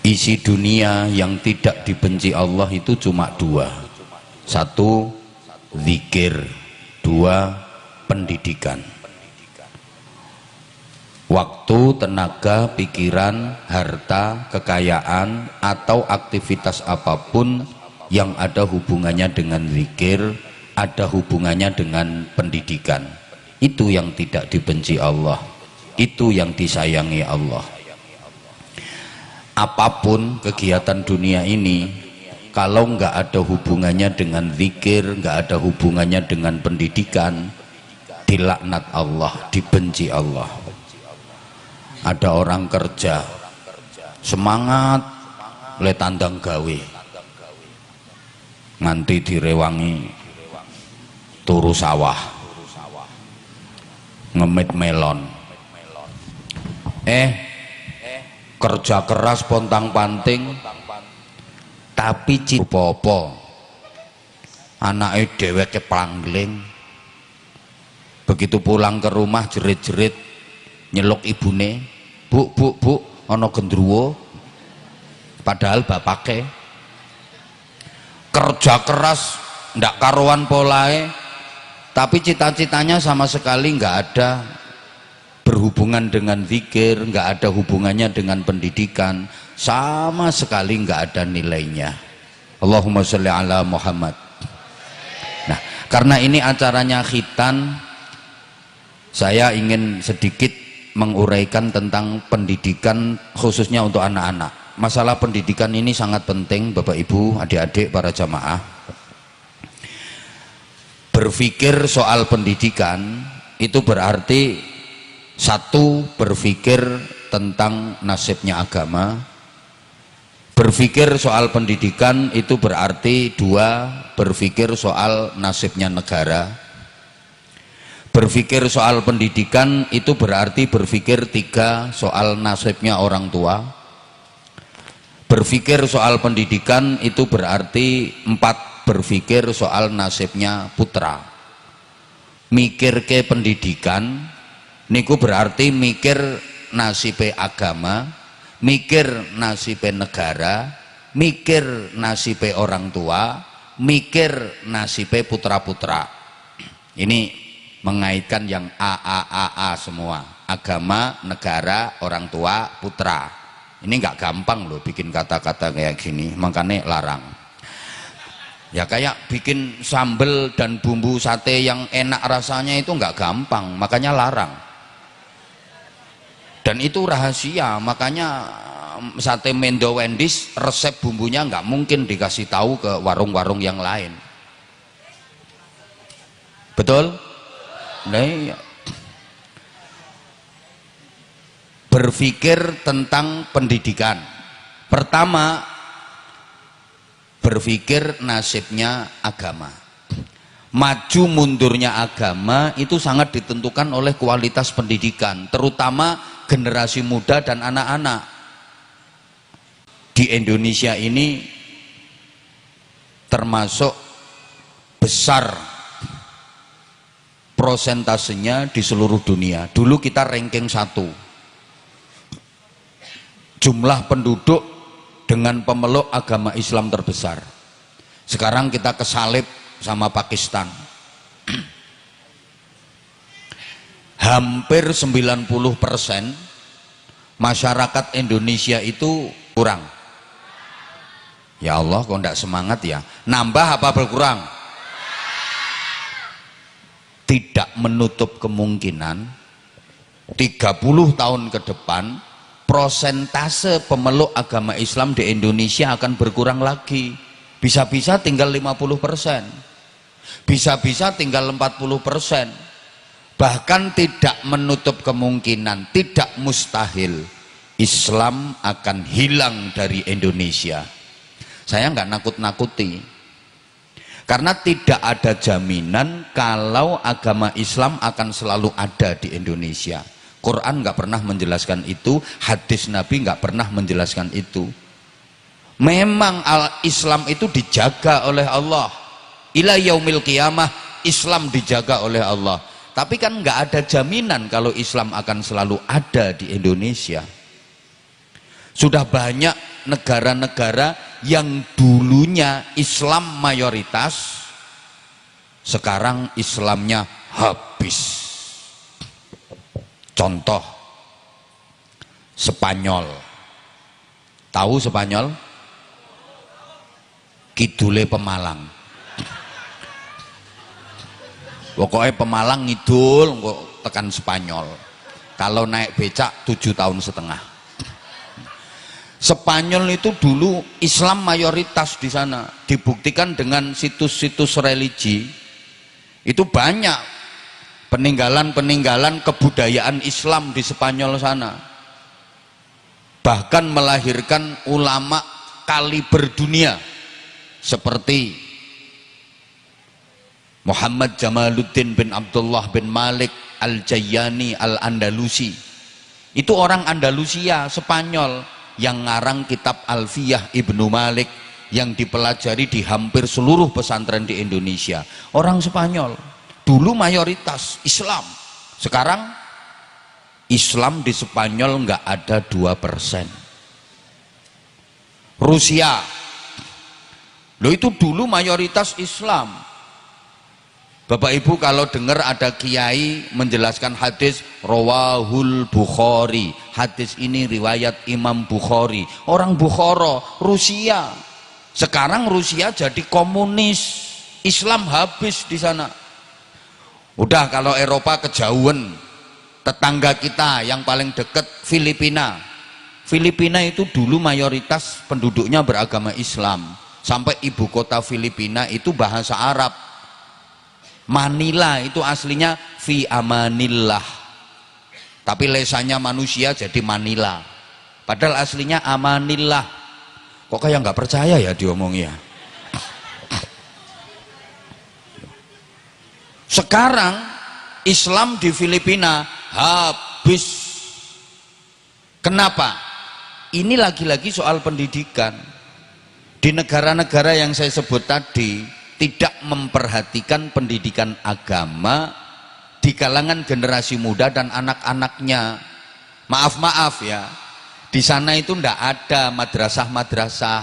Isi dunia yang tidak dibenci Allah itu cuma dua. Satu, zikir. Dua, pendidikan. Waktu, tenaga, pikiran, harta, kekayaan, atau aktivitas apapun yang ada hubungannya dengan zikir, ada hubungannya dengan pendidikan. Itu yang tidak dibenci Allah. Itu yang disayangi Allah. Apapun kegiatan dunia ini, kalau nggak ada hubungannya dengan zikir, nggak ada hubungannya dengan pendidikan, dilaknat Allah, dibenci Allah. Ada orang kerja semangat le tandang gawe, nganti direwangi turu sawah, ngemit melon. Kerja keras pontang panting, tapi cipopo anake dheweke plangling. Begitu pulang ke rumah jerit-jerit nyeluk ibune, bu ana gendruwo, padahal bapake kerja keras ndak karuan polae, tapi cita-citanya sama sekali nggak ada berhubungan dengan zikir, nggak ada hubungannya dengan pendidikan, sama sekali nggak ada nilainya. Allahumma sholli ala Muhammad. Nah, karena ini acaranya khitan, saya ingin sedikit menguraikan tentang pendidikan khususnya untuk anak-anak. Masalah pendidikan ini sangat penting, Bapak Ibu, adik-adik, para jamaah. Berpikir soal pendidikan itu berarti satu, berpikir tentang nasibnya agama. Berpikir soal pendidikan itu berarti dua, berpikir soal nasibnya negara. Berpikir soal pendidikan itu berarti berpikir tiga, soal nasibnya orang tua. Berpikir soal pendidikan itu berarti empat, berpikir soal nasibnya putra. Mikir ke pendidikan niku berarti mikir nasibe agama, mikir nasibe negara, mikir nasibe orang tua, mikir nasibe putra-putra. Ini mengaitkan yang A semua, agama, negara, orang tua, putra. Ini nggak gampang loh bikin kata-kata kayak gini, makanya larang. Ya kayak bikin sambel dan bumbu sate yang enak rasanya itu nggak gampang, makanya larang. Dan itu rahasia, makanya sate Mendo Wendy's resep bumbunya nggak mungkin dikasih tahu ke warung-warung yang lain. Betul? Nah, iya. Berpikir tentang pendidikan. Pertama, berpikir nasibnya agama. Maju mundurnya agama itu sangat ditentukan oleh kualitas pendidikan, terutama generasi muda dan anak-anak. Di Indonesia ini termasuk besar prosentasenya di seluruh dunia. Dulu kita ranking 1 jumlah penduduk dengan pemeluk agama Islam terbesar. Sekarang kita kesalip sama Pakistan. Hampir 90% masyarakat Indonesia itu kurang. Ya Allah, kok enggak semangat ya? Nambah apa berkurang? Tidak menutup kemungkinan 30 tahun ke depan prosentase pemeluk agama Islam di Indonesia akan berkurang lagi. Bisa-bisa tinggal 50%, bisa-bisa tinggal 40%. Bahkan tidak menutup kemungkinan, tidak mustahil Islam akan hilang dari Indonesia. Saya nggak nakut-nakuti, karena tidak ada jaminan kalau agama Islam akan selalu ada di Indonesia. Quran nggak pernah menjelaskan itu, hadis Nabi nggak pernah menjelaskan itu. Memang Islam itu dijaga oleh Allah, ila yaumil qiyamah Islam dijaga oleh Allah. Tapi kan nggak ada jaminan kalau Islam akan selalu ada di Indonesia. Sudah banyak negara-negara yang dulunya Islam mayoritas, sekarang Islamnya habis. Contoh Spanyol. Tahu Spanyol? Kidule Pemalang. Pokoknya Pemalang ngidul kok tekan Spanyol. Kalau naik becak 7,5 tahun. Spanyol itu dulu Islam mayoritas di sana. Dibuktikan dengan situs-situs religi. Itu banyak peninggalan-peninggalan kebudayaan Islam di Spanyol sana. Bahkan melahirkan ulama kaliber dunia seperti Muhammad Jamaluddin bin Abdullah bin Malik Al-Jayyani Al-Andalusi. Itu orang Andalusia, Spanyol, yang ngarang kitab Alfiyah Ibnu Malik yang dipelajari di hampir seluruh pesantren di Indonesia. Orang Spanyol. Dulu mayoritas Islam. Sekarang Islam di Spanyol nggak ada 2%. Rusia. Loh, itu dulu mayoritas Islam. Bapak Ibu kalau dengar ada kiai menjelaskan hadis Rawahul Bukhari, hadis ini riwayat Imam Bukhari, orang Bukhara, Rusia. Sekarang Rusia jadi komunis, Islam habis di sana. Udah, kalau Eropa kejauhan, tetangga kita yang paling dekat Filipina. Filipina itu dulu mayoritas penduduknya beragama Islam, sampai ibu kota Filipina itu bahasa Arab. Manila itu aslinya fi amanillah, tapi lesannya manusia jadi Manila, padahal aslinya amanillah. Kok kayak nggak percaya ya diomongnya. Sekarang Islam di Filipina habis. Kenapa? Ini lagi-lagi soal pendidikan. Di negara-negara yang saya sebut tadi tidak memperhatikan pendidikan agama di kalangan generasi muda dan anak-anaknya. Maaf ya, di sana itu ndak ada madrasah-madrasah,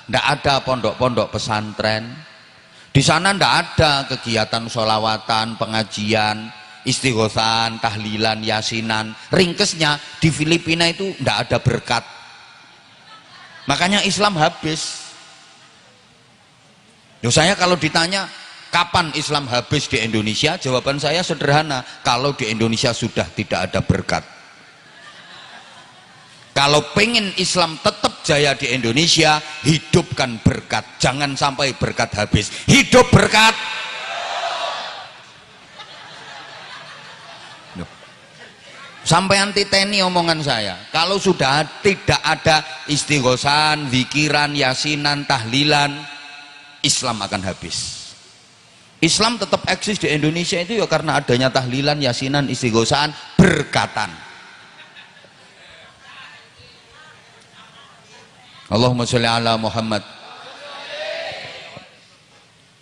ndak ada pondok-pondok pesantren. Di sana ndak ada kegiatan sholawatan, pengajian, istighosan, tahlilan, yasinan. Ringkesnya di Filipina itu ndak ada berkat. Makanya Islam habis. Yo, saya kalau ditanya kapan Islam habis di Indonesia, jawaban saya sederhana, kalau di Indonesia sudah tidak ada berkat. Kalau pengen Islam tetap jaya di Indonesia, hidupkan berkat, jangan sampai berkat habis. Hidup berkat. Sampai anti teni omongan saya. Kalau sudah tidak ada istighosan, zikiran, yasinan, tahlilan, Islam akan habis. Islam tetap eksis di Indonesia itu ya karena adanya tahlilan, yasinan, istighosan, berkatan. Allahumma sholli ala Muhammad.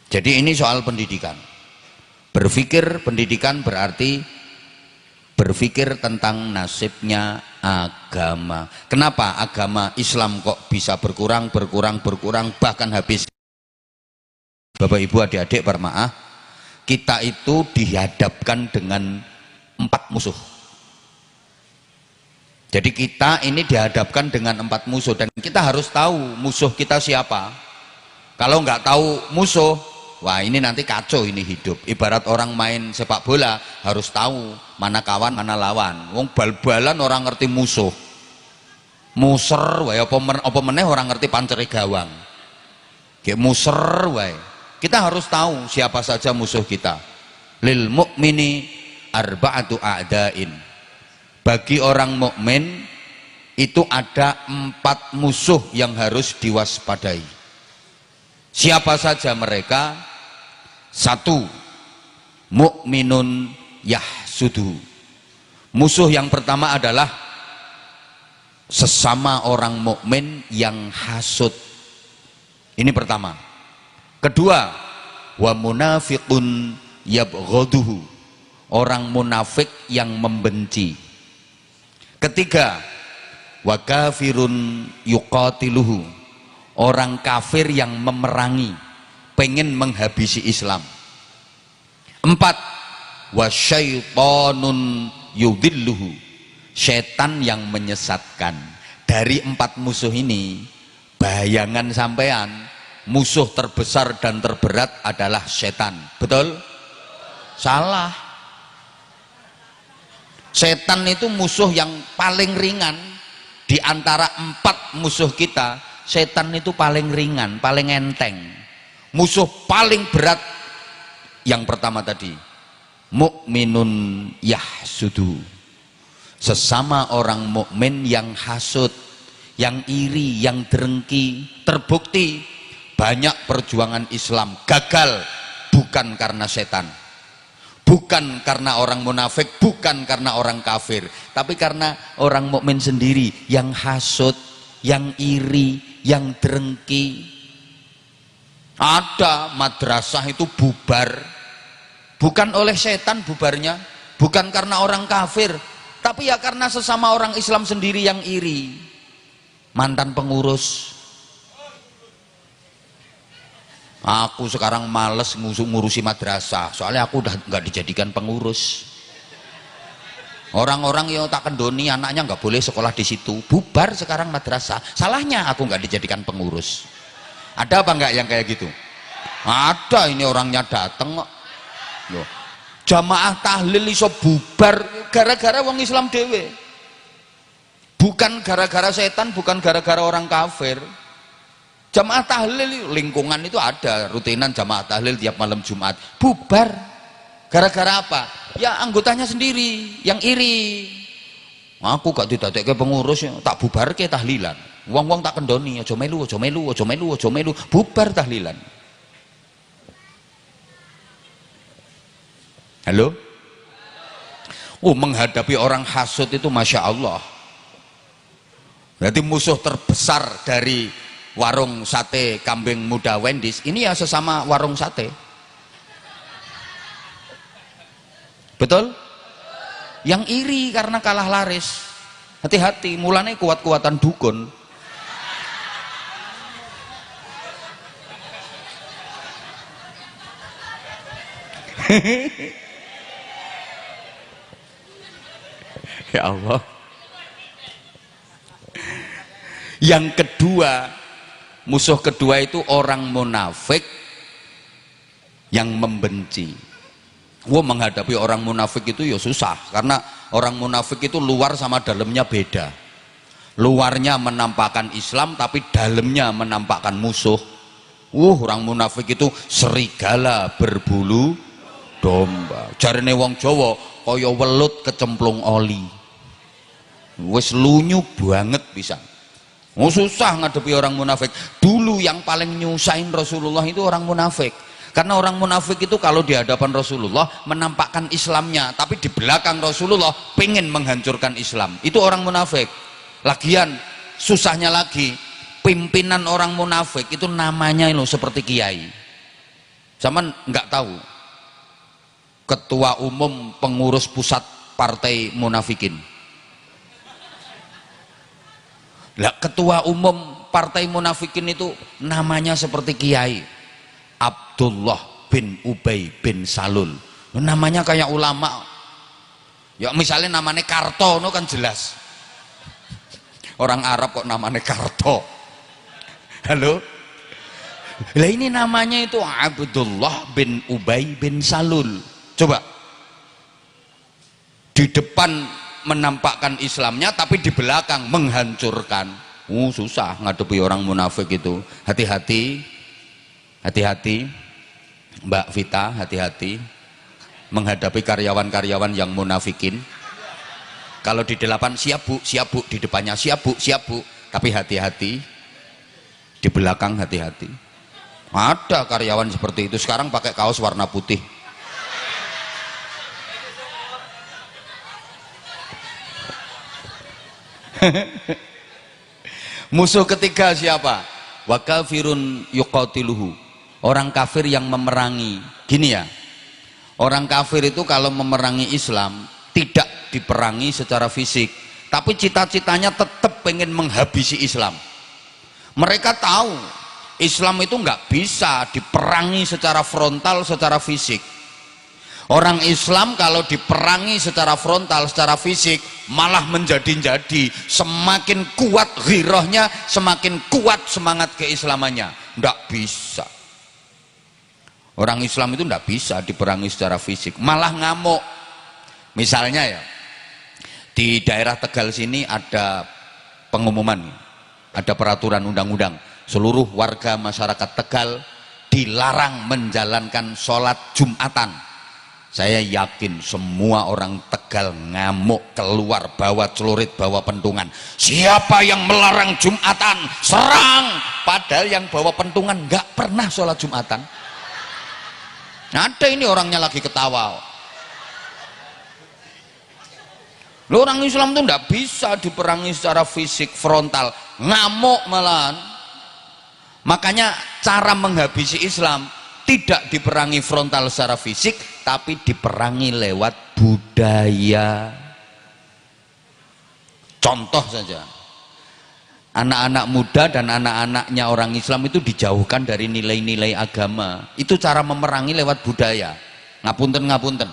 Jadi ini soal pendidikan. Berpikir pendidikan berarti berpikir tentang nasibnya agama. Kenapa agama Islam kok bisa berkurang, bahkan habis? Bapak Ibu adik-adik bermaaf, kita itu dihadapkan dengan 4 musuh. Jadi kita ini dihadapkan dengan 4 musuh dan kita harus tahu musuh kita siapa. Kalau nggak tahu musuh, wah ini nanti kacau ini hidup. Ibarat orang main sepak bola harus tahu mana kawan mana lawan. Wong bal-balan orang ngerti musuh. Muser wae apa meneh orang ngerti pancere gawang. Kayak muser wae. Kita harus tahu siapa saja musuh kita. Lil mu'mini arba'atu a'dain. Bagi orang mukmin itu ada 4 musuh yang harus diwaspadai. Siapa saja mereka? 1, mukminun yahsudu. Musuh yang pertama adalah sesama orang mukmin yang hasud. Ini pertama. Kedua, wa munafiqun yabghaduhu. Orang munafik yang membenci. Ketiga, wa kafirun yuqatiluhu, orang kafir yang memerangi, pengen menghabisi Islam. 4, wa syaitonun yudhilluhu, setan yang menyesatkan. Dari 4 musuh ini, bayangan sampean, musuh terbesar dan terberat adalah setan. Betul? Salah. Setan itu musuh yang paling ringan di antara 4 musuh kita. Setan itu paling ringan, paling enteng. Musuh paling berat yang pertama tadi, mukminun yahsudu, sesama orang mukmin yang hasud, yang iri, yang dengki. Terbukti banyak perjuangan Islam gagal bukan karena setan, bukan karena orang munafik, bukan karena orang kafir, tapi karena orang mukmin sendiri yang hasud, yang iri, yang dengki. Ada madrasah itu bubar bukan oleh setan bubarnya, bukan karena orang kafir, tapi ya karena sesama orang Islam sendiri yang iri. Mantan pengurus, aku sekarang males ngurusi madrasah, soalnya aku udah nggak dijadikan pengurus. Orang-orang yang tak kendoni anaknya nggak boleh sekolah di situ, bubar sekarang madrasah. Salahnya aku nggak dijadikan pengurus. Ada apa nggak yang kayak gitu? Ada, ini orangnya dateng kok. Loh, jamaah tahlil iso bubar gara-gara wong Islam dewe, bukan gara-gara setan, bukan gara-gara orang kafir. Jamaah tahlil lingkungan itu ada rutinan jamaah tahlil tiap malam Jumat, bubar gara-gara apa? Ya anggotanya sendiri yang iri. Aku gak didadekke pengurus, tak bubar ke tahlilan. Wong-wong tak kendoni, aja melu, aja melu, aja melu, aja melu, bubar tahlilan. Halo? Menghadapi orang hasud itu Masya Allah. Berarti musuh terbesar dari warung sate kambing muda Wendy's ini ya sesama warung sate. Betul? Yang iri karena kalah laris. Hati-hati, mulanya kuat-kuatan dukun. Ya Allah. Yang kedua, musuh kedua itu orang munafik yang membenci. Menghadapi orang munafik itu ya susah, karena orang munafik itu luar sama dalamnya beda. Luarnya menampakkan Islam tapi dalamnya menampakkan musuh. Orang munafik itu serigala berbulu domba. Jarine wong Jawa kaya welut kecemplung oli. Wis lunyu banget bisa. Susah ngadepi orang munafik. Dulu yang paling nyusahin Rasulullah itu orang munafik. Karena orang munafik itu kalau di hadapan Rasulullah menampakkan Islamnya, tapi di belakang Rasulullah pengen menghancurkan Islam. Itu orang munafik. Lagian susahnya lagi, pimpinan orang munafik itu namanya loh seperti kiai. Zaman nggak tahu. Ketua umum pengurus pusat partai munafikin. Lah, ketua umum partai munafikin itu namanya seperti kiai. Abdullah bin Ubay bin Salul. Namanya kayak ulama. Ya misalnya namanya Karto, no kan jelas. Orang Arab kok namanya Karto. Halo? Lah ini namanya itu Abdullah bin Ubay bin Salul. Coba. Di depan menampakkan Islamnya tapi di belakang menghancurkan. Susah ngadepi orang munafik itu. Hati-hati, hati-hati Mbak Vita, hati-hati menghadapi karyawan-karyawan yang munafikin. Kalau di depan siap bu, di depannya siap bu, tapi hati-hati di belakang, hati-hati. Ada karyawan seperti itu sekarang pakai kaos warna putih. Musuh ketiga siapa? Wa kafirun yuqatiluhu, orang kafir yang memerangi. Gini ya, orang kafir itu kalau memerangi Islam tidak diperangi secara fisik, tapi cita-citanya tetap pengen menghabisi Islam. Mereka tahu Islam itu nggak bisa diperangi secara frontal, secara fisik. Orang Islam kalau diperangi secara frontal, secara fisik, malah menjadi-jadi. Semakin kuat ghirahnya, semakin kuat semangat keislamannya. Nggak bisa. Orang Islam itu nggak bisa diperangi secara fisik, malah ngamuk. Misalnya ya, di daerah Tegal sini ada pengumuman, ada peraturan undang-undang, seluruh warga masyarakat Tegal dilarang menjalankan sholat Jumatan. Saya yakin semua orang Tegal ngamuk, keluar bawa celurit, bawa pentungan. Siapa yang melarang Jumatan, serang. Padahal yang bawa pentungan nggak pernah sholat Jumatan. Ada ini orangnya lagi ketawa. Loh, orang Islam itu nggak bisa diperangi secara fisik frontal, ngamuk malahan. Makanya cara menghabisi Islam tidak diperangi frontal secara fisik, tapi diperangi lewat budaya. Contoh saja, anak-anak muda dan anak-anaknya orang Islam itu dijauhkan dari nilai-nilai agama. Itu cara memerangi lewat budaya. Ngapunten.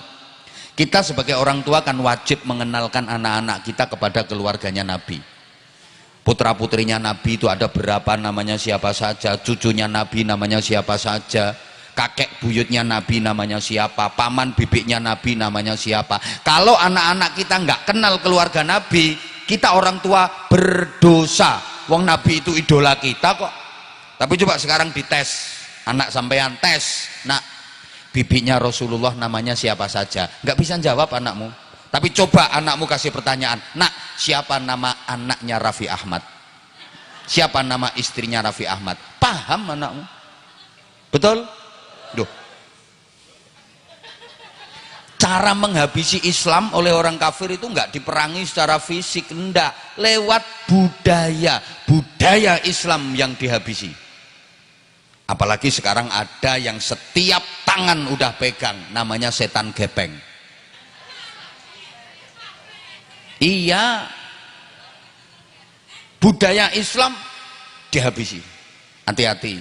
Kita sebagai orang tua kan wajib mengenalkan anak-anak kita kepada keluarganya Nabi. Putra putrinya Nabi itu ada berapa, namanya siapa saja, cucunya Nabi namanya siapa saja, kakek buyutnya Nabi namanya siapa, paman bibiknya Nabi namanya siapa. Kalau anak-anak kita nggak kenal keluarga Nabi, kita orang tua berdosa. Wong Nabi itu idola kita kok. Tapi coba sekarang dites, anak sampean tes, nak, bibinya Rasulullah namanya siapa saja, nggak bisa jawab anakmu. Tapi coba anakmu kasih pertanyaan, nak, siapa nama anaknya Raffi Ahmad, siapa nama istrinya Raffi Ahmad, paham anakmu? Betul? Duh. Cara menghabisi Islam oleh orang kafir itu nggak diperangi secara fisik, enggak, lewat budaya Islam yang dihabisi. Apalagi sekarang ada yang setiap tangan udah pegang, namanya setan gepeng. Iya, budaya Islam dihabisi. Hati-hati.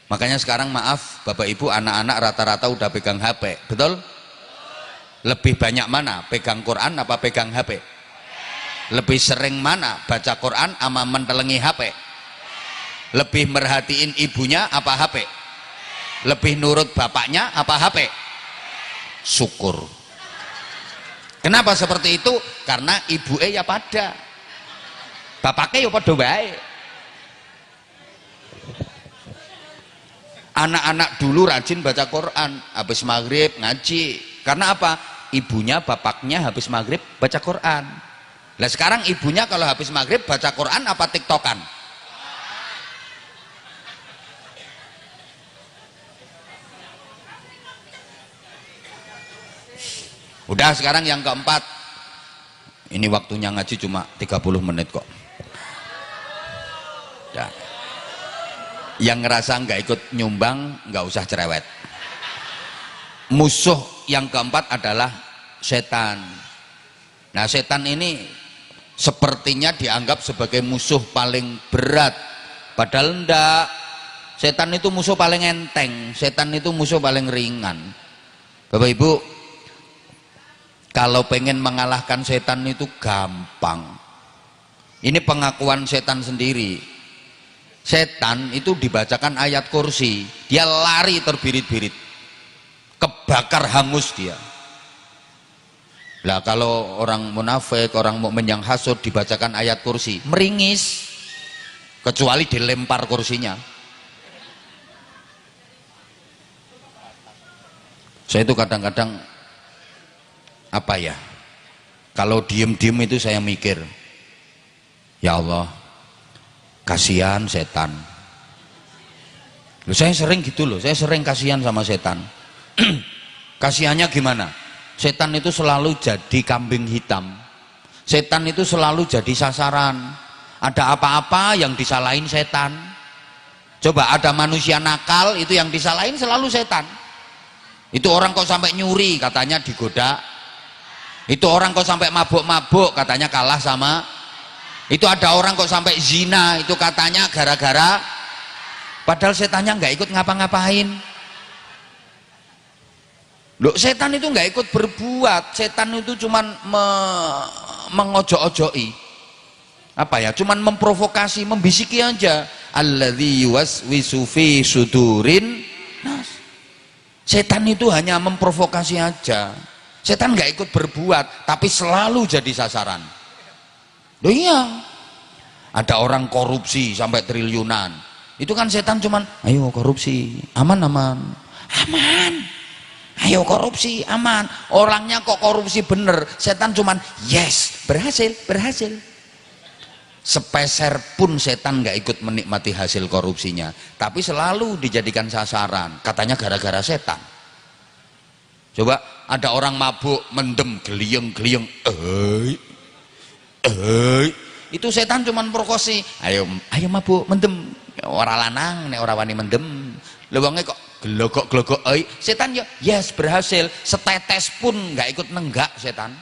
Makanya sekarang maaf Bapak Ibu, anak-anak rata-rata udah pegang HP, betul? Lebih banyak mana? Pegang Quran apa pegang HP? Lebih sering mana? Baca Quran sama mentelengi HP? Lebih merhatiin ibunya apa HP? Lebih nurut bapaknya apa HP? Syukur. Kenapa seperti itu? Karena ibu ya pada, bapaknya ya pada baik. Anak-anak dulu rajin baca Quran, habis maghrib ngaji. Karena apa? Ibunya bapaknya habis maghrib baca Quran. Nah sekarang ibunya kalau habis maghrib baca Quran apa tiktokan? Udah, sekarang yang keempat. Ini waktunya ngaji cuma 30 menit kok. Ya. Yang ngerasa nggak ikut nyumbang nggak usah cerewet. Musuh yang keempat adalah setan. Nah setan ini sepertinya dianggap sebagai musuh paling berat, padahal enggak. Setan itu musuh paling enteng, setan itu musuh paling ringan. Bapak Ibu, kalau pengen mengalahkan setan itu gampang. Ini pengakuan setan sendiri. Setan itu dibacakan ayat kursi, dia lari terbirit-birit, kebakar hangus dia. Lah kalau orang munafik, orang mukmin yang hasud dibacakan ayat kursi, meringis, kecuali dilempar kursinya. Saya itu kadang-kadang apa ya, kalau diem-diem itu saya mikir, ya Allah, kasihan setan. Loh, saya sering gitu loh, saya sering kasihan sama setan. Kasihannya gimana? Setan itu selalu jadi kambing hitam, setan itu selalu jadi sasaran. Ada apa-apa yang disalahin setan. Coba ada manusia nakal, itu yang disalahin selalu setan. Itu orang kok sampai nyuri, katanya digoda Itu orang kok sampai mabuk-mabuk katanya kalah sama, itu ada orang kok sampai zina itu katanya gara-gara, padahal setannya nggak ikut ngapa-ngapain. Loh, setan itu nggak ikut berbuat, setan itu cuman mengojok-ojoki, apa ya, cuman memprovokasi, membisiki aja. Alladzi yuwaswisu fi sudurin nas. Setan itu hanya memprovokasi aja. Setan nggak ikut berbuat, tapi selalu jadi sasaran. Loh iya, ada orang korupsi sampai triliunan, itu kan setan cuman, ayo korupsi, aman, ayo korupsi, aman. Orangnya kok korupsi bener, setan cuman, yes, berhasil. Sepeser pun setan nggak ikut menikmati hasil korupsinya, tapi selalu dijadikan sasaran, katanya gara-gara setan. Coba ada orang mabuk mendem gliyeng-gliyeng, itu setan cuman provosi, ayo mabuk mendem, ora lanang nek ora wani mendem, lewangnya kok gelogok-gelogok, setan ya yes berhasil, setetes pun nggak ikut nenggak setan,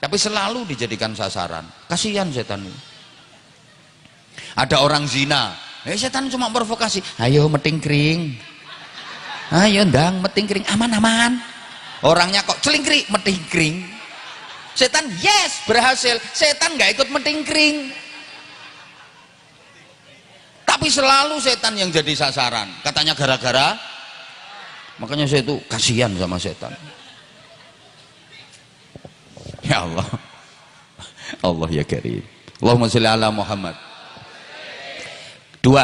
tapi selalu dijadikan sasaran. Kasihan setan ini. Ada orang zina, setan cuma provokasi, ayo meting kering, ayo ndang meting kering, aman. Orangnya kok celingkring, meting kering. Setan yes berhasil, setan nggak ikut meting kering, tapi selalu setan yang jadi sasaran, katanya gara-gara. Makanya saya itu kasihan sama setan. Ya Allah, Allah ya karim. Allahumma sholli ala Muhammad. 2.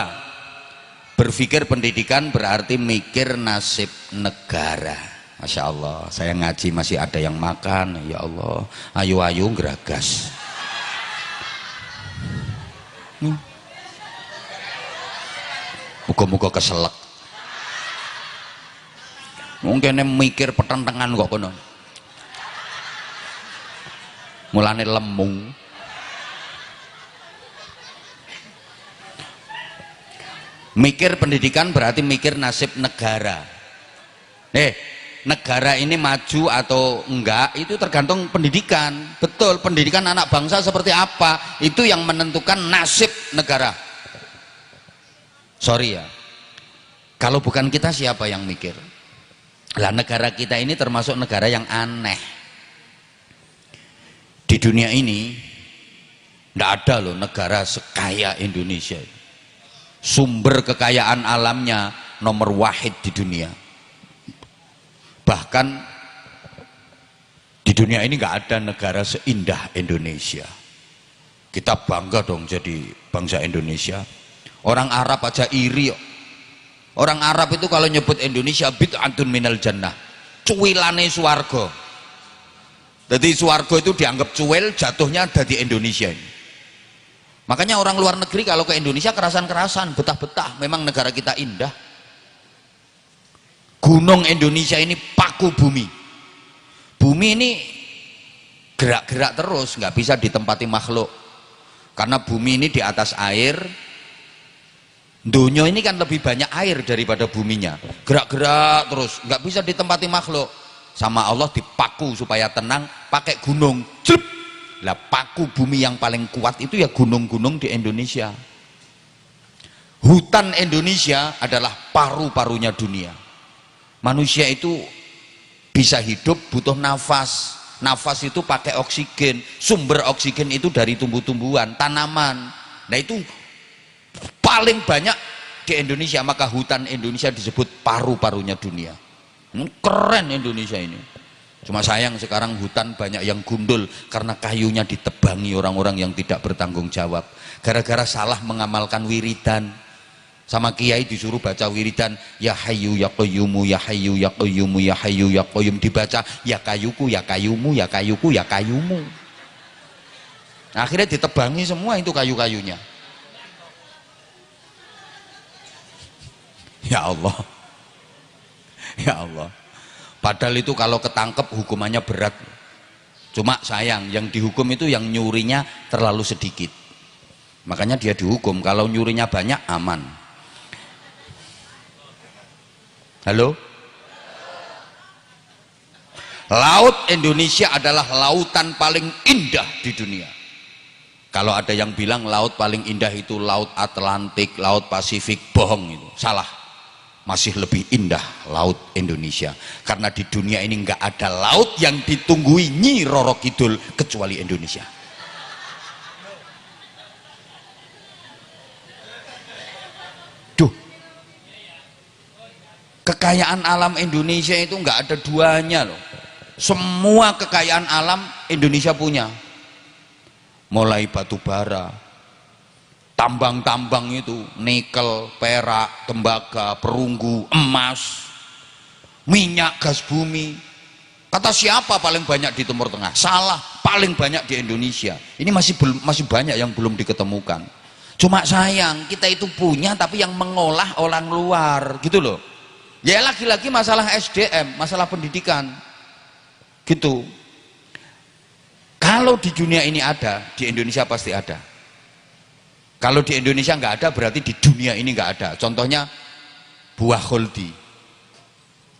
Berpikir pendidikan berarti mikir nasib negara. Masya Allah, saya ngaji masih ada yang makan. Ya Allah, ayu-ayu geragas. Muga-muga keselak. Mungkin mikir petentengan kok kono. Mulane lemung. Mikir pendidikan berarti mikir nasib negara. Negara ini maju atau enggak itu tergantung pendidikan. Betul, pendidikan anak bangsa seperti apa itu yang menentukan nasib negara. Sorry ya, kalau bukan kita siapa yang mikir? Lah, negara kita ini termasuk negara yang aneh di dunia ini. Tidak ada loh negara sekaya Indonesia. Sumber kekayaan alamnya nomor wahid di dunia. Bahkan di dunia ini nggak ada negara seindah Indonesia. Kita bangga dong jadi bangsa Indonesia. Orang Arab aja iri. Orang Arab itu kalau nyebut Indonesia bid'atun minal jannah, cuwilane swarga. Jadi swarga itu dianggap cuwil, jatuhnya dari Indonesia ini. Makanya orang luar negeri kalau ke Indonesia kerasan-kerasan, betah-betah. Memang negara kita indah. Gunung Indonesia ini paku bumi. Bumi ini gerak-gerak terus, nggak bisa ditempati makhluk. Karena bumi ini di atas air. Dunia ini kan lebih banyak air daripada buminya. Gerak-gerak terus, nggak bisa ditempati makhluk. Sama Allah dipaku supaya tenang, pakai gunung. Jlep. Lah, paku bumi yang paling kuat itu ya gunung-gunung di Indonesia. Hutan Indonesia adalah paru-parunya dunia. Manusia itu bisa hidup butuh nafas. Nafas itu pakai oksigen. Sumber oksigen itu dari tumbuh-tumbuhan, tanaman. Nah, itu paling banyak di Indonesia. Maka hutan Indonesia disebut paru-parunya dunia. Keren Indonesia ini. Cuma sayang sekarang hutan banyak yang gundul karena kayunya ditebangi orang-orang yang tidak bertanggung jawab. Gara-gara salah mengamalkan wiridan. Sama kiai disuruh baca wiridan, ya hayyu ya qayyumu ya hayyu ya qayyumu ya hayyu ya qayyum, dibaca ya kayuku ya kayumu ya kayuku ya kayumu. Akhirnya ditebangi semua itu kayu-kayunya. Ya Allah, ya Allah. Padahal itu kalau ketangkep hukumannya berat. Cuma sayang yang dihukum itu yang nyurinya terlalu sedikit. Makanya dia dihukum. Kalau nyurinya banyak aman. Halo? Laut Indonesia adalah lautan paling indah di dunia. Kalau ada yang bilang laut paling indah itu laut Atlantik, laut Pasifik, bohong itu, salah. Masih lebih indah laut Indonesia, karena di dunia ini nggak ada laut yang ditunggui Nyi Roro Kidul kecuali Indonesia. Duh, kekayaan alam Indonesia itu nggak ada duanya loh. Semua kekayaan alam Indonesia punya, mulai batu bara, tambang-tambang itu, nikel, perak, tembaga, perunggu, emas, minyak, gas bumi. Kata siapa paling banyak di Timur Tengah? Salah, paling banyak di Indonesia. Ini masih banyak yang belum diketemukan. Cuma sayang, kita itu punya tapi yang mengolah orang luar, gitu loh. Ya lagi-lagi masalah SDM, masalah pendidikan, gitu. Kalau di dunia ini ada, di Indonesia pasti ada. Kalau di Indonesia nggak ada, berarti di dunia ini nggak ada. Contohnya buah holdi,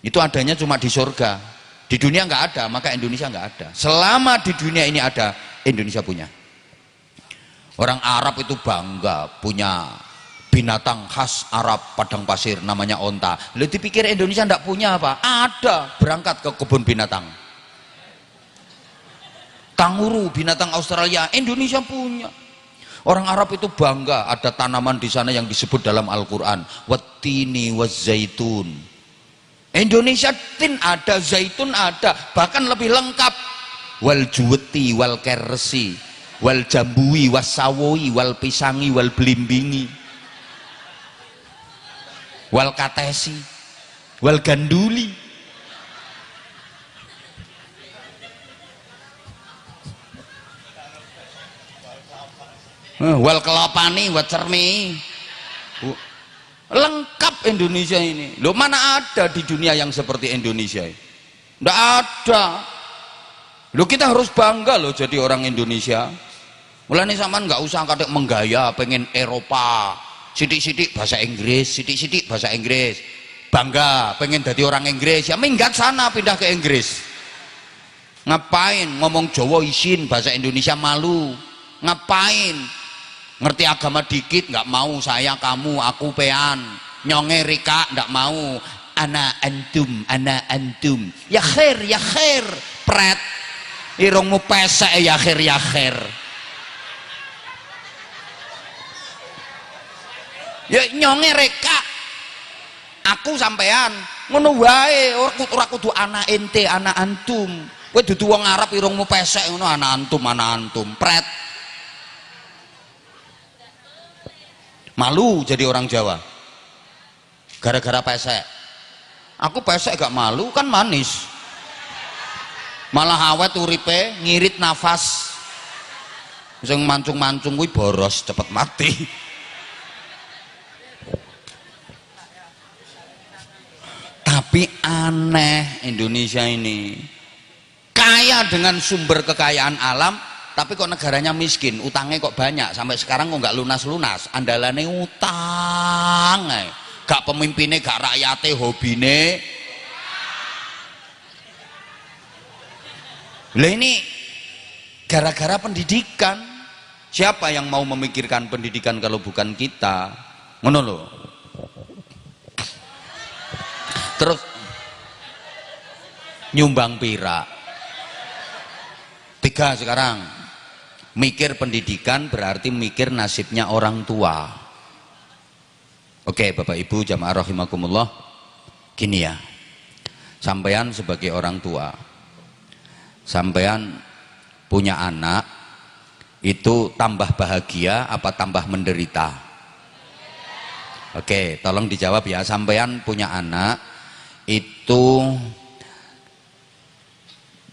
itu adanya cuma di surga. Di dunia nggak ada, maka Indonesia nggak ada. Selama di dunia ini ada, Indonesia punya. Orang Arab itu bangga punya binatang khas Arab padang pasir namanya onta. Lalu dipikir Indonesia nggak punya apa? Ada, berangkat ke kebun binatang. Kanguru, binatang Australia, Indonesia punya. Orang Arab itu bangga ada tanaman di sana yang disebut dalam Al-Quran, wattini wazzaitun. Indonesia tin ada, zaitun ada, bahkan lebih lengkap. Wal juweti wal kersi, wal jambui wasawoi wal pisangi wal belimbingi, wal katesi wal ganduli. Wal kelopani wal cermi. Lengkap Indonesia ini. Loh, mana ada di dunia yang seperti Indonesia? Nggak ada. Loh, kita harus bangga loh jadi orang Indonesia. Mulanya sampean nggak usah kadek menggaya pengen Eropa, sidik-sidik bahasa Inggris, sidik-sidik bahasa Inggris. Bangga pengen jadi orang Inggris, ya minggat sana pindah ke Inggris. Ngapain ngomong Jawa isin bahasa Indonesia malu? Ngapain ngerti agama dikit nggak mau, saya kamu aku pean, nyonge rika nggak mau, ana antum ya khair pret irungmu pesek ya khair ya nyonge reka aku sampean ngono wae, ora kudu ana ente ana antum. Kowe dudu wong Arab irungmu pesek ngono ana antum pret. Malu jadi orang Jawa gara-gara pesek. Aku pesek gak malu, kan manis, malah awet uripe, ngirit nafas. Sing mancung-mancung kuwi boros cepet mati. Tapi aneh, Indonesia ini kaya dengan sumber kekayaan alam, tapi kok negaranya miskin, utangnya kok banyak, sampai sekarang kok nggak lunas-lunas. Andalane utang, gak pemimpinnya, gak rakyatnya, hobine. Lah ini gara-gara pendidikan. Siapa yang mau memikirkan pendidikan kalau bukan kita? Ngono lho. Terus nyumbang pira. 3 sekarang. Mikir pendidikan berarti mikir nasibnya orang tua. Oke, Bapak Ibu jamaah rahimakumullah, gini ya, sampean sebagai orang tua, sampean punya anak, itu tambah bahagia apa tambah menderita? Oke, tolong dijawab ya. Sampean punya anak itu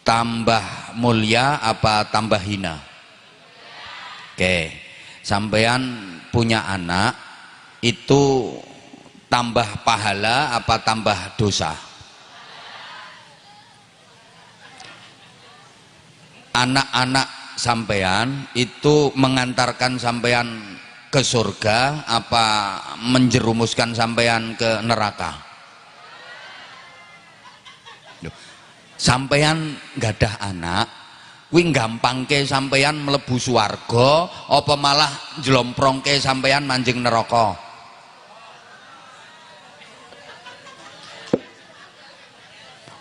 tambah mulia apa tambah hina? Oke, sampean punya anak itu tambah pahala apa tambah dosa? Anak-anak sampean itu mengantarkan sampean ke surga apa menjerumuskan sampean ke neraka? sampeyan gadah anak kuwi gampangke sampeyan mlebu swarga apa malah njlomprongke sampeyan manjing neraka?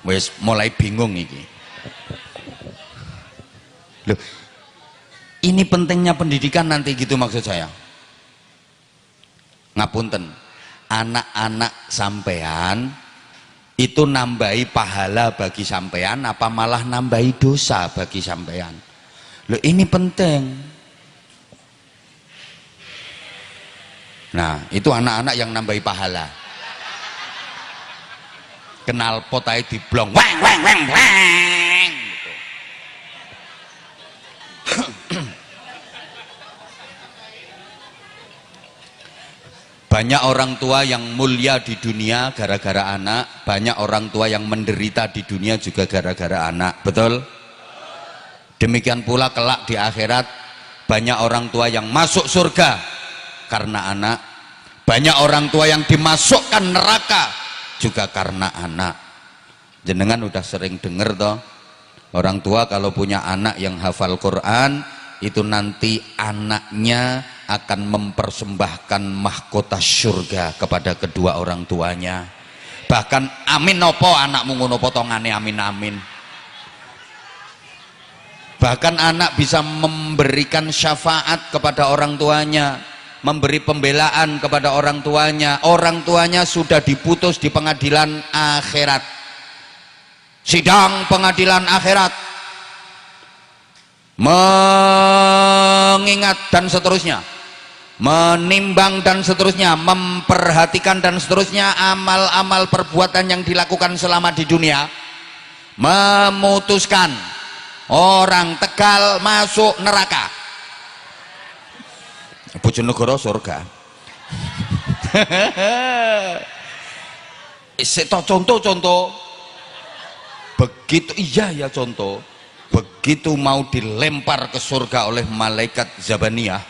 Wis mulai bingung iki. Loh, ini pentingnya pendidikan nanti gitu maksud saya. Ngapunten, anak-anak sampean itu nambahi pahala bagi sampean apa malah nambahi dosa bagi sampean? Loh, ini penting. Nah, itu anak-anak yang nambahi pahala. Kenal pot ae diblong, weng weng weng weng. Banyak orang tua yang mulia di dunia gara-gara anak, banyak orang tua yang menderita di dunia juga gara-gara anak, betul? Demikian pula kelak di akhirat, banyak orang tua yang masuk surga karena anak, banyak orang tua yang dimasukkan neraka juga karena anak. Jenengan udah sering dengar toh, orang tua kalau punya anak yang hafal Quran, itu nanti anaknya akan mempersembahkan mahkota surga kepada kedua orang tuanya. Bahkan amin nopo anakmu ngono potongane amin amin. Bahkan anak bisa memberikan syafaat kepada orang tuanya, memberi pembelaan kepada orang tuanya. Orang tuanya sudah diputus di pengadilan akhirat, sidang pengadilan akhirat, mengingat dan seterusnya, menimbang dan seterusnya, memperhatikan dan seterusnya amal-amal perbuatan yang dilakukan selama di dunia, memutuskan orang Tegal masuk neraka, Bojonegoro surga. Contoh begitu, iya ya contoh, begitu mau dilempar ke surga oleh malaikat Zabaniyah,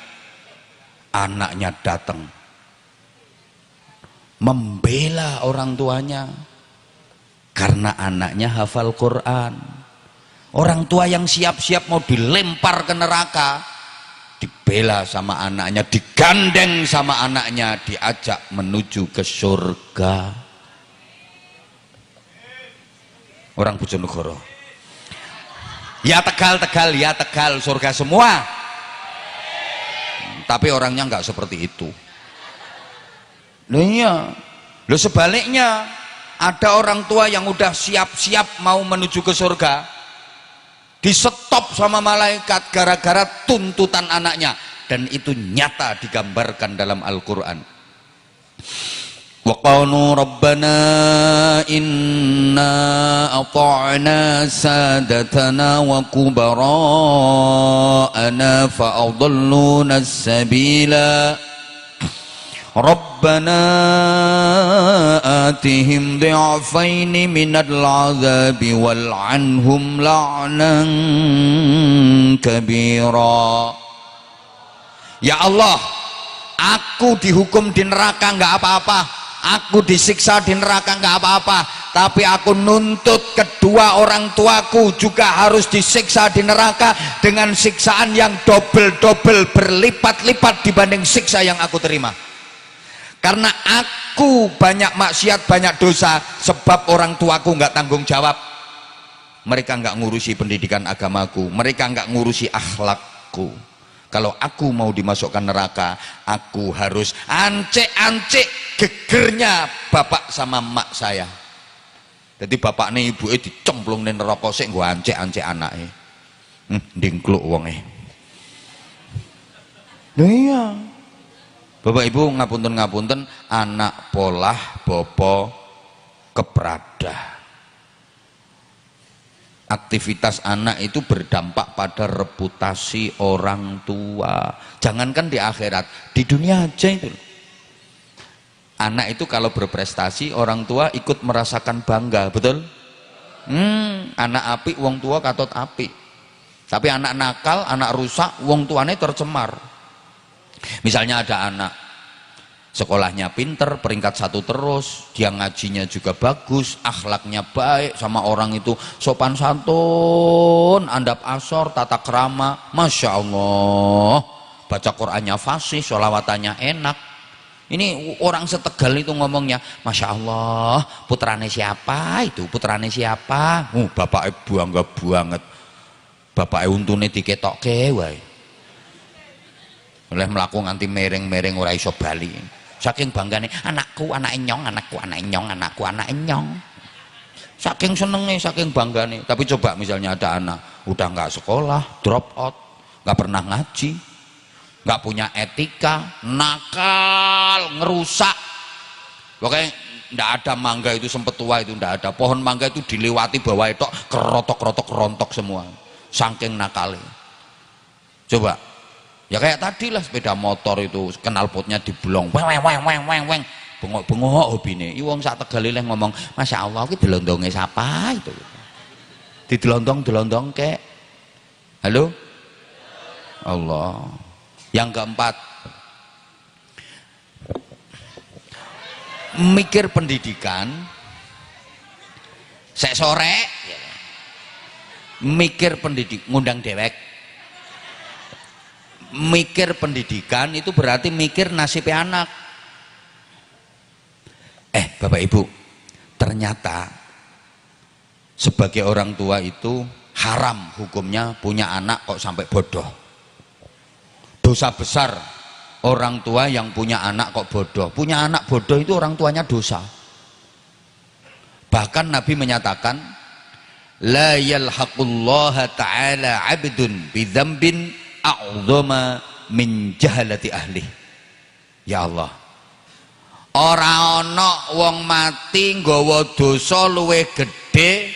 anaknya datang membela orang tuanya karena anaknya hafal Quran. Orang tua yang siap-siap mau dilempar ke neraka dibela sama anaknya, digandeng sama anaknya, diajak menuju ke surga. Orang Bojonegoro, ya Tegal, ya Tegal, surga semua. Tapi orangnya nggak seperti itu. Loh iya, loh sebaliknya, ada orang tua yang udah siap-siap mau menuju ke surga, di stop sama malaikat gara-gara tuntutan anaknya, dan itu nyata digambarkan dalam Al-Quran. Wa qalu rabbana inna ata'na sadatana wa kubara'ana fa adalluna as-sabila rabbana atihim dhi'afaini minal 'adzabi wal'anhum la'nan kabira. Ya Allah, aku dihukum di neraka nggak apa-apa, aku disiksa di neraka nggak apa-apa, tapi aku nuntut kedua orang tuaku juga harus disiksa di neraka dengan siksaan yang double-double, berlipat-lipat dibanding siksa yang aku terima. Karena aku banyak maksiat, banyak dosa, sebab orang tuaku nggak tanggung jawab. Mereka nggak ngurusi pendidikan agamaku, mereka nggak ngurusi akhlakku. Kalau aku mau dimasukkan neraka, aku harus ancek-ancek gegernya bapak sama emak saya. Jadi bapaknya ibunya dicemplung di neraka sik nggo ancek-ancek anaknya. Dingkluk wonge. Nah iya. Bapak Ibu ngapunten-ngapunten, anak polah bopo keprada. Aktivitas anak itu berdampak pada reputasi orang tua. Jangankan di akhirat, di dunia aja itu. Anak itu kalau berprestasi, orang tua ikut merasakan bangga, betul? Anak apik, wong tua katut apik. Tapi anak nakal, anak rusak, wong tuane tercemar. Misalnya ada anak sekolahnya pinter, peringkat 1 terus, dia ngajinya juga bagus, akhlaknya baik sama orang itu, sopan santun, andap asor, tata krama, masya Allah, baca Qurannya fasih, sholawatannya enak. Ini orang setegal itu ngomongnya, masya Allah, putrane siapa itu, putrane siapa? Bapak ibu bangga banget, bapak untune diketokke wae, oleh melaku nganti mereng-mereng ora iso bali. Saking banggane, anakku anak enyong, anakku anak enyong, anakku anak enyong. Saking senengnya, saking banggane. Tapi coba misalnya ada anak udah nggak sekolah, drop out, nggak pernah ngaji, nggak punya etika, nakal, ngerusak. Pokoknya nggak ada mangga itu sempet tua itu nggak ada. Pohon mangga itu dilewati bawah itu kerotok-kerotok rontok semua. Saking nakalnya. Coba. Ya kayak tadi lah sepeda motor itu knalpotnya diblong, weng, bengok-bengok hobine. Wong sak Tegal leh ngomong, masya Allah, ki delondonge siapa itu? Didelondong kek. Halo? Allah. Yang keempat, mikir pendidikan. Sek sore, mikir pendidik, ngundang dewek. Mikir pendidikan itu berarti mikir nasib anak. Bapak ibu, ternyata sebagai orang tua itu haram hukumnya punya anak kok sampai bodoh. Dosa besar orang tua yang punya anak kok bodoh. Punya anak bodoh itu orang tuanya dosa. Bahkan Nabi menyatakan, la yalhaqullaha ta'ala 'abdun bidzambin a'dzama min jahalati ahli. Ya Allah, ora ana wong mati nggawa dosa luwih gedhe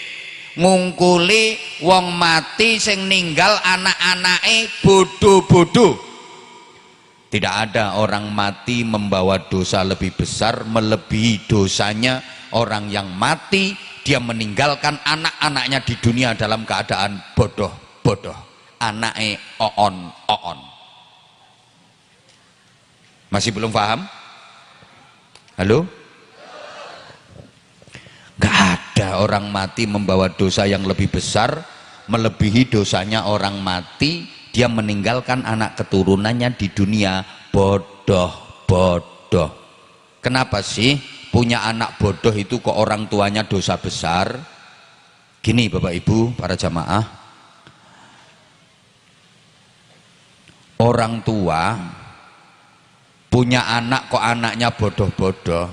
ngungkuli wong mati sing ninggal anak-anake bodoh-bodoh. Tidak ada orang mati membawa dosa lebih besar melebihi dosanya orang yang mati dia meninggalkan anak-anaknya di dunia dalam keadaan bodoh-bodoh. Anake oon. Masih belum paham? Halo? Gak ada orang mati membawa dosa yang lebih besar melebihi dosanya orang mati dia meninggalkan anak keturunannya di dunia bodoh. Kenapa sih punya anak bodoh itu kok orang tuanya dosa besar? Gini Bapak Ibu para jamaah, orang tua punya anak kok anaknya bodoh-bodoh,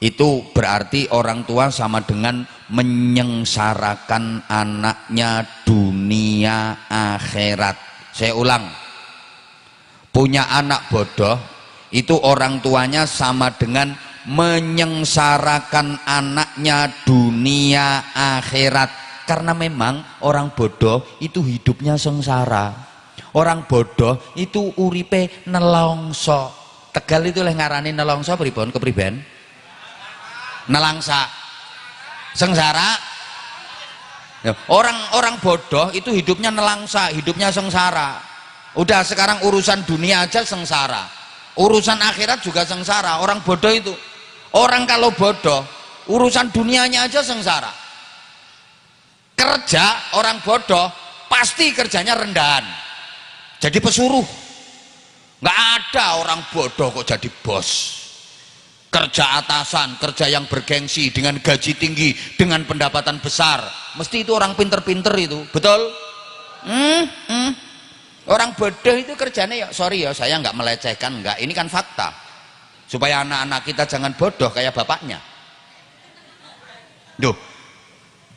itu berarti orang tua sama dengan menyengsarakan anaknya dunia akhirat. Saya ulang, punya anak bodoh itu orang tuanya sama dengan menyengsarakan anaknya dunia akhirat. Karena memang orang bodoh itu hidupnya sengsara. Orang bodoh itu uripe nelongso. Tegal itu leh ngarani nelongso pripun kepriben? Nelangsa. Sengsara. Orang bodoh itu hidupnya nelangsa, hidupnya sengsara. Udah sekarang urusan dunia aja sengsara. Urusan akhirat juga sengsara. Orang bodoh itu. Orang kalau bodoh, urusan dunianya aja sengsara. Kerja orang bodoh pasti kerjanya rendahan. Jadi pesuruh. Nggak ada orang bodoh kok jadi bos. Kerja atasan, kerja yang bergengsi dengan gaji tinggi, dengan pendapatan besar. Mesti itu orang pinter-pinter itu, betul? Orang bodoh itu kerjanya ya, sorry ya, saya nggak melecehkan, nggak. Ini kan fakta. Supaya anak-anak kita jangan bodoh kayak bapaknya. Duh,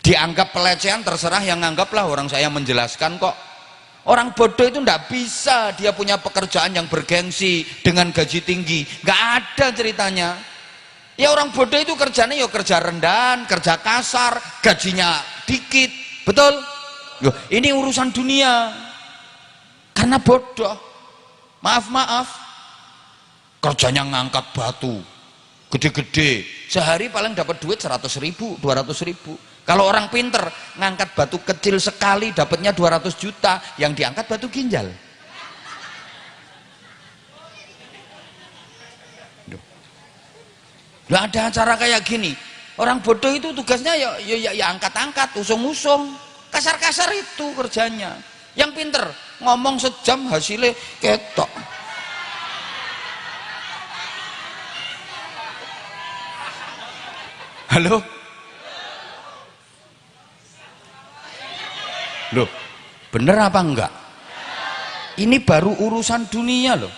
dianggap pelecehan terserah yang anggaplah, orang saya menjelaskan kok. Orang bodoh itu nggak bisa dia punya pekerjaan yang bergengsi dengan gaji tinggi, nggak ada ceritanya. Ya orang bodoh itu kerjanya ya kerja rendahan, kerja kasar, gajinya dikit, betul? Loh, ini urusan dunia. Karena bodoh, maaf, kerjanya ngangkat batu, gede-gede, sehari paling dapat duit 100.000, 200.000. Kalau orang pinter ngangkat batu kecil sekali dapatnya 200 juta, yang diangkat batu ginjal. Nggak ada acara kayak gini. Orang bodoh itu tugasnya ya angkat-angkat, usung-usung, kasar-kasar itu kerjanya. Yang pinter ngomong sejam hasilnya ketok. Halo? Loh, bener apa enggak? Ini baru urusan dunia loh.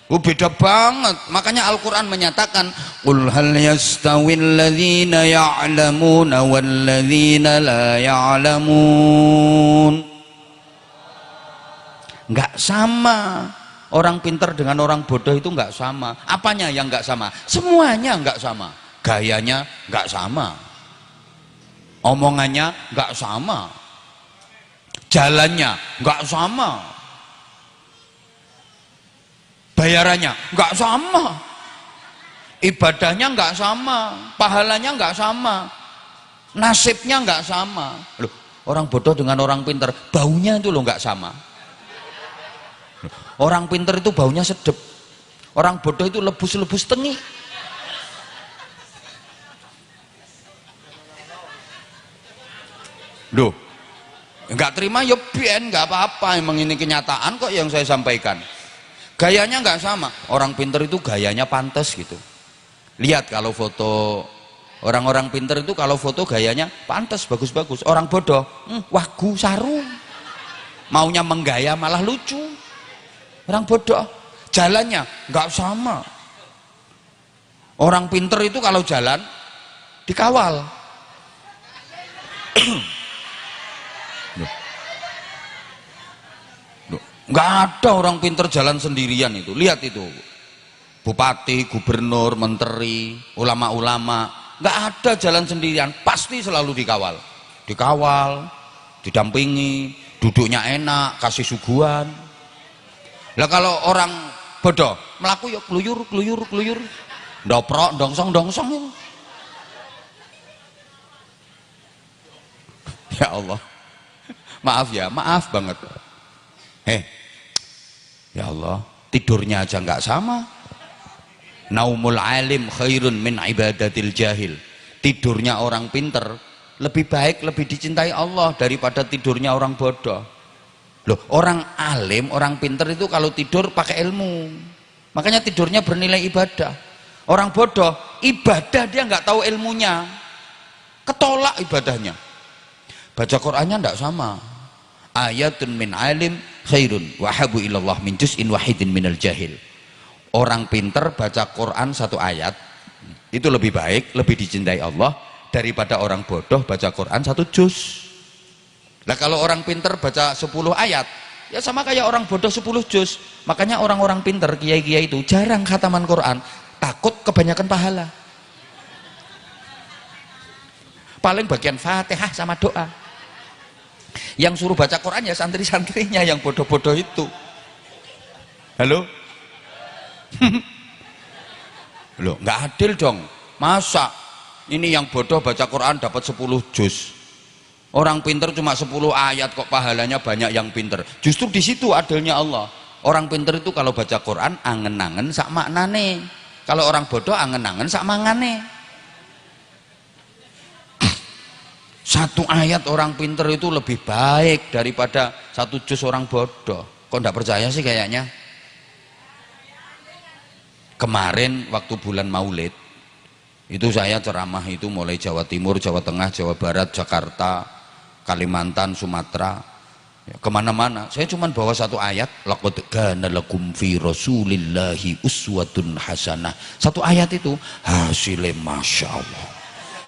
Oh, beda banget. Makanya Al-Quran menyatakan qul hal yastawil ladzina ya'lamuna wal ladzina la ya'lamun. Enggak sama. Orang pintar dengan orang bodoh itu enggak sama. Apanya yang enggak sama? Semuanya enggak sama. Gayanya enggak sama. Omongannya enggak sama. Jalannya enggak sama. Bayarannya enggak sama, ibadahnya enggak sama, pahalanya enggak sama, nasibnya enggak sama. Loh, orang bodoh dengan orang pintar baunya itu loh enggak sama. Orang pintar itu baunya sedep, orang bodoh itu lebus-lebus tengi. Loh, enggak terima ya bien, enggak apa-apa, emang ini kenyataan kok yang saya sampaikan. Gayanya nggak sama. Orang pinter itu gayanya pantas gitu. Lihat kalau foto orang-orang pinter itu kalau foto gayanya pantas, bagus-bagus. Orang bodoh wagu saru, maunya menggaya malah lucu. Orang bodoh jalannya nggak sama. Orang pinter itu kalau jalan dikawal. Nggak ada orang pinter jalan sendirian itu. Lihat itu, bupati, gubernur, menteri, ulama-ulama, nggak ada jalan sendirian, pasti selalu dikawal, didampingi, duduknya enak, kasih suguhan. Lah kalau orang bodoh melaku ya keluyur, doprok, dongsong itu. Ya Allah, maaf banget. Ya Allah, tidurnya aja nggak sama. Naumul alim khairun min ibadatil jahil. Tidurnya orang pinter lebih baik, lebih dicintai Allah daripada tidurnya orang bodoh. Loh, orang alim, orang pinter itu kalau tidur pakai ilmu, makanya tidurnya bernilai ibadah. Orang bodoh ibadah dia nggak tahu ilmunya, ketolak ibadahnya. Baca Qur'annya nggak sama. Ayatun min alim khairun wahabu ilallah min juz'in wahidin minal jahil. Orang pinter baca Quran satu ayat itu lebih baik, lebih dicintai Allah daripada orang bodoh baca Quran satu juz. Nah kalau orang pinter baca 10 ayat ya sama kayak orang bodoh 10 juz. Makanya orang-orang pinter, kiai-kiai itu jarang khataman Quran, takut kebanyakan pahala. Paling bagian Fatihah sama doa. Yang suruh baca Quran ya santri-santrinya yang bodoh-bodoh itu. Halo? Loh, nggak adil dong. Masa ini yang bodoh baca Quran dapat 10 juz, orang pinter cuma 10 ayat kok pahalanya banyak yang pinter. Justru di situ adilnya Allah. Orang pinter itu kalau baca Quran angen-angen sak maknane, kalau orang bodoh angen-angen sak mangane. Satu ayat orang pinter itu lebih baik daripada satu juz orang bodoh. Kok enggak percaya sih kayaknya? Kemarin waktu bulan Maulid itu saya ceramah itu mulai Jawa Timur, Jawa Tengah, Jawa Barat, Jakarta, Kalimantan, Sumatera, ya, kemana-mana. Saya cuma bawa satu ayat, laqad kana lakum fi rasulillahi uswatun hasanah. Satu ayat itu hasilnya masya Allah.